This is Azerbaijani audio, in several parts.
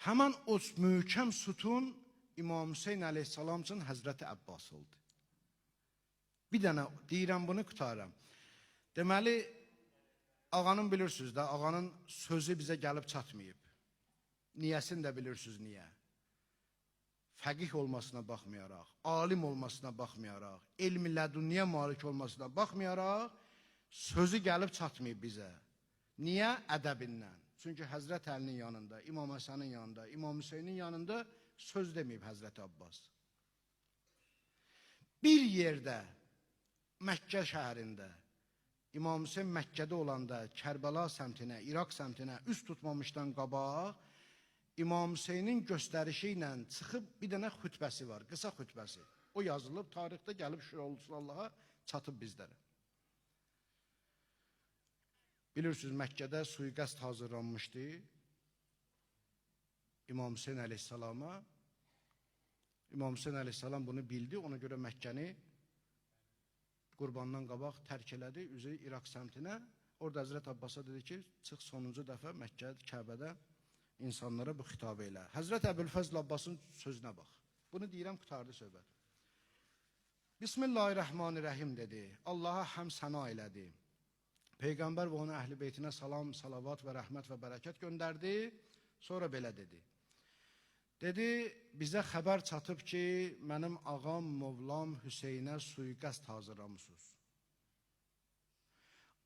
Həmən o möhkəm sütun İmam Hüseyin əleyhissalam üçün Həzrəti Abbas oldu. Bir dənə deyirəm bunu qutaram. Deməli, ağanın bilirsiniz də, ağanın sözü bizə gəlib çatmayıb. Niyəsini də bilirsiniz niyə. Fəqih olmasına baxmayaraq, alim olmasına baxmayaraq, elm-i lədunniyə malik olmasına baxmayaraq, sözü gəlib çatmayıb bizə. Niyə? Ədəbindən. Çünki Həzrət Əlinin yanında, İmam Həsənin yanında, İmam Hüseynin yanında söz deməyib Həzrət Abbas. Bir yerdə, Məkkə şəhərində, İmam Hüseyin Məkkədə olanda Kərbəla səmtinə, İraq səmtinə üst tutmamışdan qabaq, İmam Hüseynin göstərişi ilə çıxıb bir dənə xütbəsi var, qısa xütbəsi. O yazılıb, tarixdə gəlib Şüurlullaha çatıb bizlərə. Bilirsiniz, Məkkədə suiqəst hazırlanmışdı İmam Hüseyin əleyhissalama. İmam Hüseyin əleyhissalam bunu bildi, ona görə Məkkəni qurbandan qabaq tərk elədi, üzü İraq səmtinə. Orada Həzrət Abbasa dedi ki, çıx sonuncu dəfə Məkkə, Kəbədə insanlara bu xitab elə. Həzrət Əbülfəzl Abbasın sözünə bax. Bunu deyirəm, qutardı söhbət. Bismillahirrahmanirrahim dedi. Allaha həm səna elədi. Peyğəmbər və onun əhl-i beytinə salam, salavat və rəhmət və bərəkət göndərdi. Sonra belə dedi. Dedi, bizə xəbər çatıb ki, mənim ağam, Mövlam Hüseynə suiqəst hazırlamışsınız.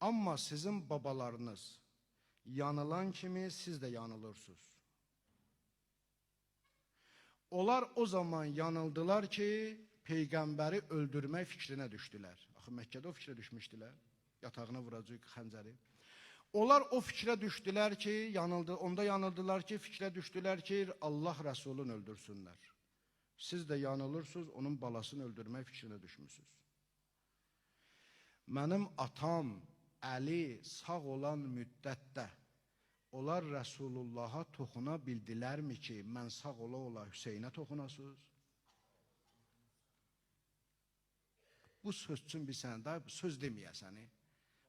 Amma sizin babalarınız yanılan kimi siz də yanılırsınız. Onlar o zaman yanıldılar ki, Peyğəmbəri öldürmək fikrinə düşdülər. Axı, Məkkədə o fikrə düşmüşdülər. Yatağına vuracaq xəncəri. Onlar o fikrə düşdülər ki, onda yanıldılar ki, fikrə düşdülər ki, Allah Rəsulunu öldürsünlər. Siz də yanılırsınız, onun balasını öldürmək fikrinə düşmüşsünüz. Mənim atam Əli sağ olan müddətdə onlar Rəsulullaha toxuna bildilərmi ki, mən sağ ola Hüseynə toxunasınız? Bu söz üçün bir sən də söz deməyəsəni.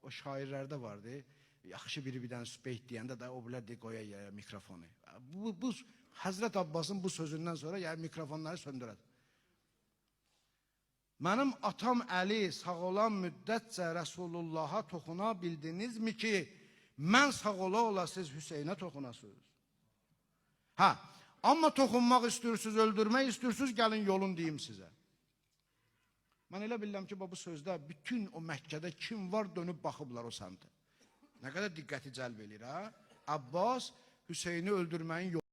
O şairlərdə vardı, yaxşı biri bir dənə sübeyt deyəndə də o bilər deyə qoya mikrofonu. Həzrət Abbasın bu sözündən sonra mikrofonları söndürər. Mənim atam Əli sağ olan müddətcə Rəsulullaha toxuna bildinizmi ki, mən sağ ola siz Hüseynə toxunasınız? Amma toxunmaq istəyirsiniz, öldürmək istəyirsiniz, gəlin yolun deyim sizə. Mən elə bilirəm ki, bu sözdə bütün o Məkkədə kim var dönüb baxıblar o səmtə. Nə qədər diqqəti cəlb edir, ha? Abbas Hüseyni öldürməyin yolu.